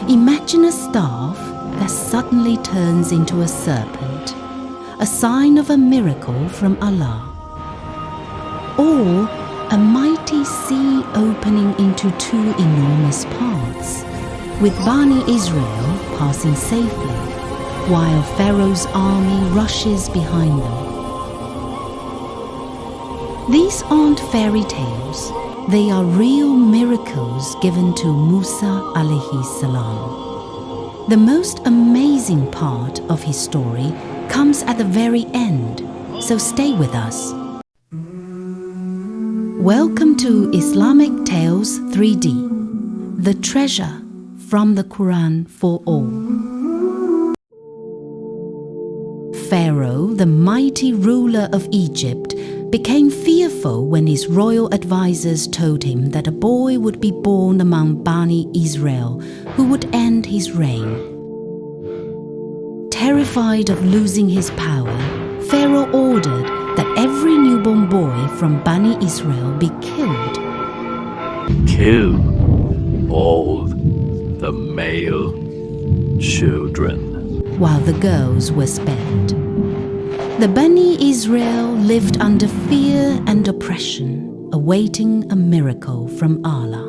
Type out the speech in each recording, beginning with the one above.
Imagine a staff that suddenly turns into a serpent, a sign of a miracle from Allah. Or a mighty sea opening into two enormous parts, with Bani Israel passing safely, while Pharaoh's army rushes behind them. These aren't fairy tales, they are real miracles given to Musa alayhi salam. The most amazing part of his story comes at the very end, so stay with us. Welcome to Islamic Tales 3D, the treasure from the Qur'an for all. Pharaoh, the mighty ruler of Egypt, became fearful when his royal advisors told him that a boy would be born among Bani Israel who would end his reign. Terrified of losing his power, Pharaoh ordered that every newborn boy from Bani Israel be killed. Kill all the male children, while the girls were spared. The Bani Israel lived under fear and oppression, awaiting a miracle from Allah.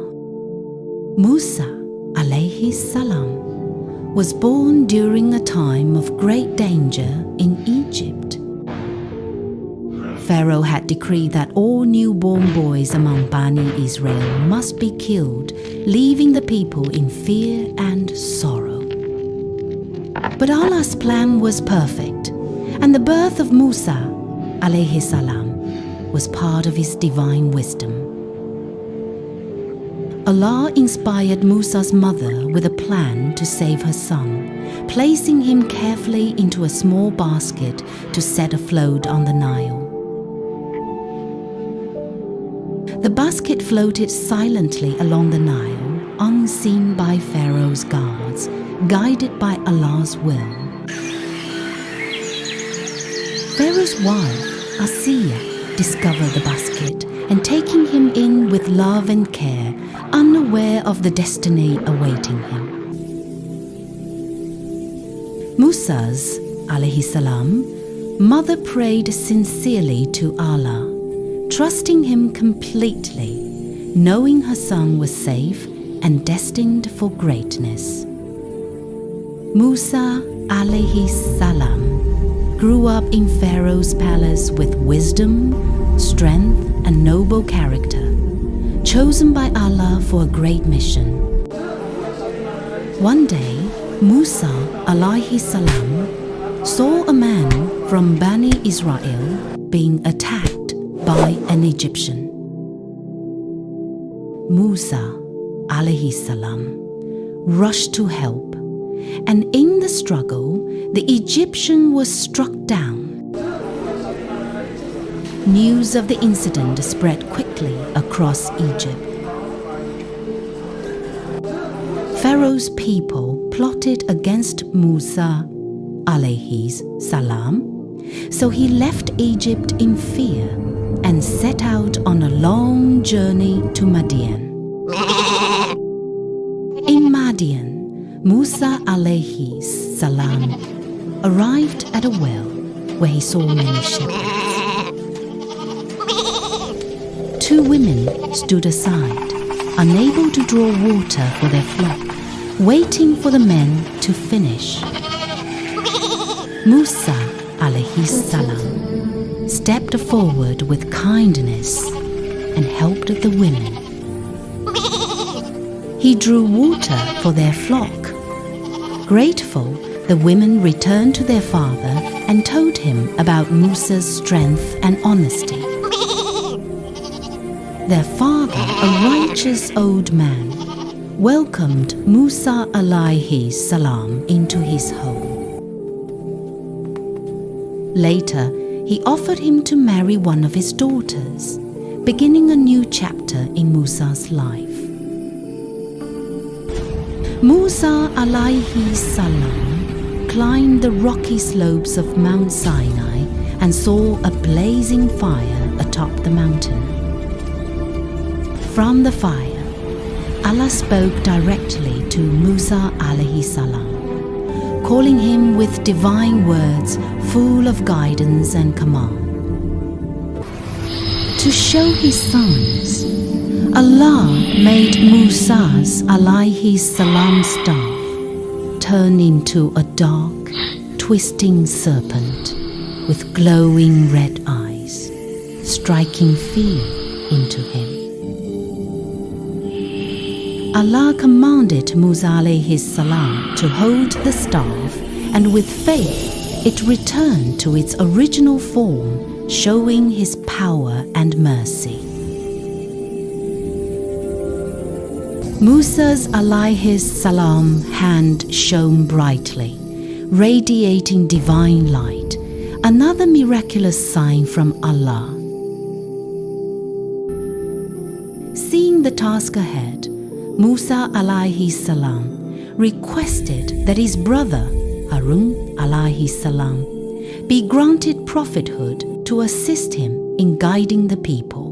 Musa alayhi salam was born during a time of great danger in Egypt. Pharaoh had decreed that all newborn boys among Bani Israel must be killed, leaving the people in fear and sorrow. But Allah's plan was perfect, and the birth of Musa alayhi salam was part of his divine wisdom. Allah inspired Musa's mother with a plan to save her son, placing him carefully into a small basket to set afloat on the Nile. The basket floated silently along the Nile, unseen by Pharaoh's guards, guided by Allah's will. Pharaoh's wife, Asiya, discovered the basket and taking him in with love and care, unaware of the destiny awaiting him. Musa's alayhi salam mother prayed sincerely to Allah, trusting him completely, knowing her son was safe and destined for greatness. Musa alayhi salam grew up in Pharaoh's palace with wisdom, strength, and noble character, chosen by Allah for a great mission. One day, Musa alayhi salam saw a man from Bani Israel being attacked by an Egyptian. Musa alayhi salam rushed to help, and in the struggle, the Egyptian was struck down. News of the incident spread quickly across Egypt. Pharaoh's people plotted against Musa alayhi salam, so he left Egypt in fear and set out on a long journey to Madian. In Madian, Musa alayhi salam arrived at a well where he saw many shepherds. Two women stood aside, unable to draw water for their flock, waiting for the men to finish. Musa alayhi salam stepped forward with kindness and helped the women. He drew water for their flock. Grateful, the women returned to their father and told him about Musa's strength and honesty. Their father, a righteous old man, welcomed Musa alayhi salam into his home. Later, he offered him to marry one of his daughters, beginning a new chapter in Musa's life. Musa alayhi salam climbed the rocky slopes of Mount Sinai and saw a blazing fire atop the mountain. From the fire, Allah spoke directly to Musa alayhi salam, calling him with divine words full of guidance and command. To show his signs, Allah made Musa's alayhi salam staff turn into a dark, twisting serpent with glowing red eyes, striking fear into him. Allah commanded Musa alayhi salam to hold the staff, and with faith it returned to its original form, showing his power and mercy. Musa's alayhi salam hand shone brightly, radiating divine light, another miraculous sign from Allah. Seeing the task ahead, Musa alayhi salam requested that his brother Harun alayhi salam be granted prophethood to assist him in guiding the people.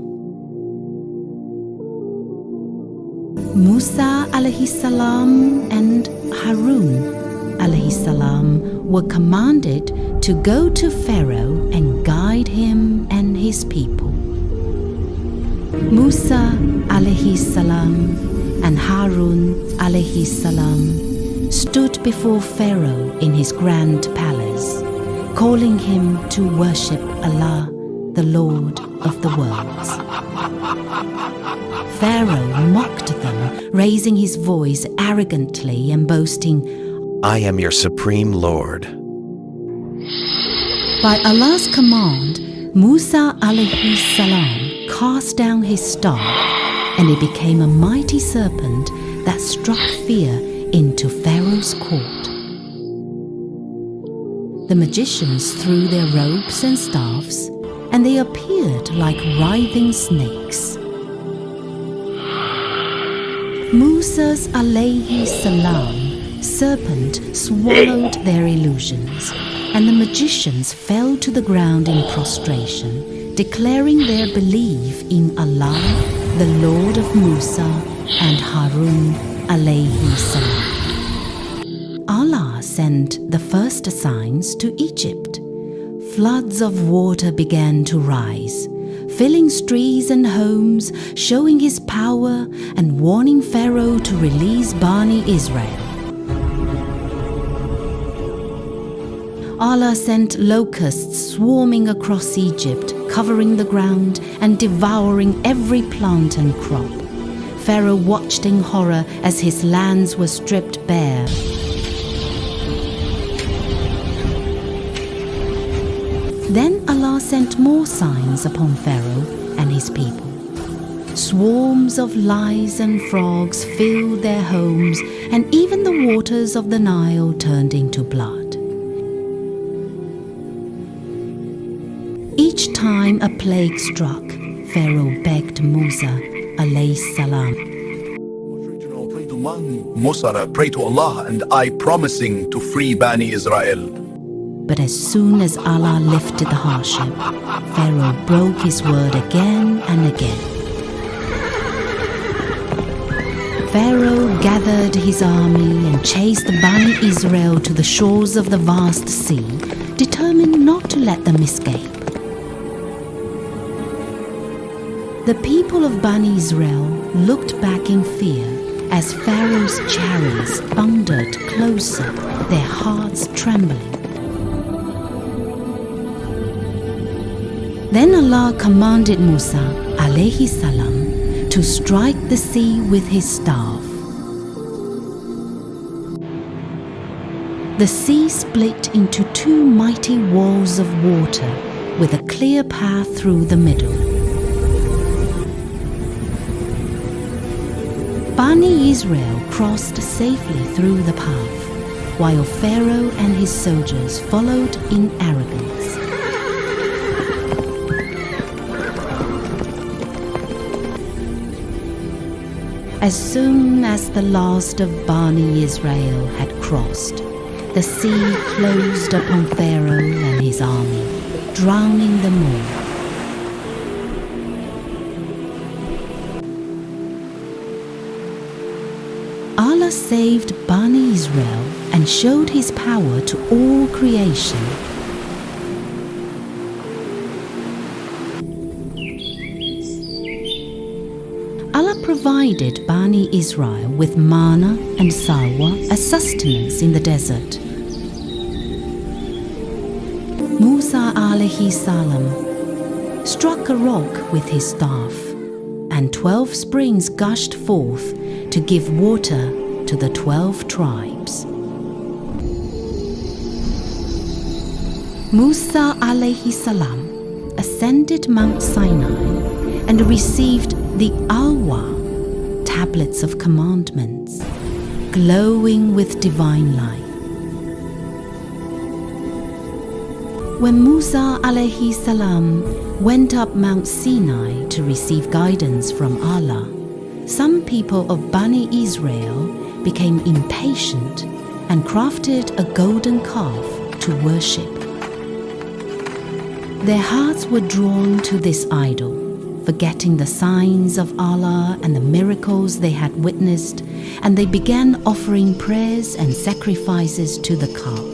Musa alayhi salam and Harun alayhi salam were commanded to go to Pharaoh and guide him and his people. Musa alayhi salam and Harun alayhi salam stood before Pharaoh in his grand palace, calling him to worship Allah, the Lord of the worlds. Pharaoh mocked them, raising his voice arrogantly and boasting, "I am your supreme Lord." By Allah's command, Musa alayhi salam cast down his staff, and it became a mighty serpent that struck fear into Pharaoh's court. The magicians threw their ropes and staffs, and they appeared like writhing snakes. Musa's alayhi salam serpent swallowed their illusions, and the magicians fell to the ground in prostration, declaring their belief in Allah, the Lord of Musa and Harun alayhi salam. Allah sent the first signs to Egypt. Floods of water began to rise, filling streets and homes, showing his power and warning Pharaoh to release Bani Israel. Allah sent locusts swarming across Egypt, covering the ground and devouring every plant and crop. Pharaoh watched in horror as his lands were stripped bare. Then Allah sent more signs upon Pharaoh and his people. Swarms of lice and frogs filled their homes, and even the waters of the Nile turned into blood. Each time a plague struck, Pharaoh begged Musa alayhi salam, Musa, pray to Allah, and I promising to free Bani Israel. But as soon as Allah lifted the hardship, Pharaoh broke his word again and again. Pharaoh gathered his army and chased Bani Israel to the shores of the vast sea, determined not to let them escape. The people of Bani Israel looked back in fear as Pharaoh's chariots thundered closer, their hearts trembling. Then Allah commanded Musa alayhi salam to strike the sea with his staff. The sea split into two mighty walls of water with a clear path through the middle. Bani Israel crossed safely through the path, while Pharaoh and his soldiers followed in arrogance. As soon as the last of Bani Israel had crossed, the sea closed upon Pharaoh and his army, drowning them all. Musa saved Bani Israel and showed his power to all creation. Allah provided Bani Israel with manna and salwa as sustenance in the desert. Musa alayhi salam struck a rock with his staff, and 12 springs gushed forth to give water to the 12 tribes. Musa alayhi salam ascended Mount Sinai and received the Alwa, tablets of commandments, glowing with divine light. When Musa alayhi salam went up Mount Sinai to receive guidance from Allah, some people of Bani Israel became impatient and crafted a golden calf to worship. Their hearts were drawn to this idol, forgetting the signs of Allah and the miracles they had witnessed, and they began offering prayers and sacrifices to the calf.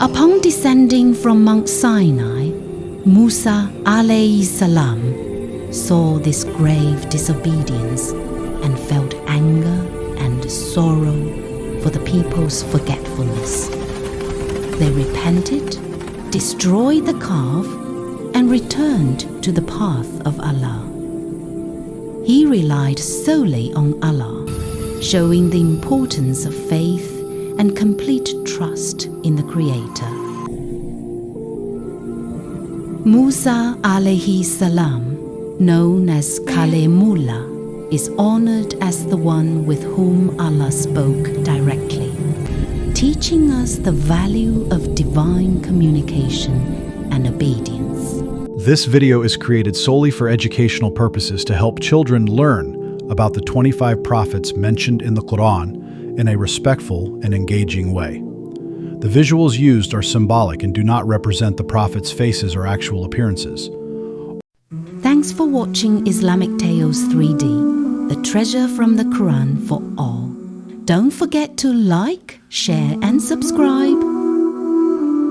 Upon descending from Mount Sinai, Musa alayhi salam saw this grave disobedience and felt anger and sorrow for the people's forgetfulness. They repented, destroyed the calf, and returned to the path of Allah. He relied solely on Allah, showing the importance of faith and complete trust in the Creator. Musa alayhi salam, known as Kalimullah, is honored as the one with whom Allah spoke directly, teaching us the value of divine communication and obedience. This video is created solely for educational purposes to help children learn about the 25 prophets mentioned in the Qur'an in a respectful and engaging way. The visuals used are symbolic and do not represent the prophets' faces or actual appearances. Thanks for watching Islamic Tales 3D, the treasure from the Quran for all. Don't forget to like, share and subscribe.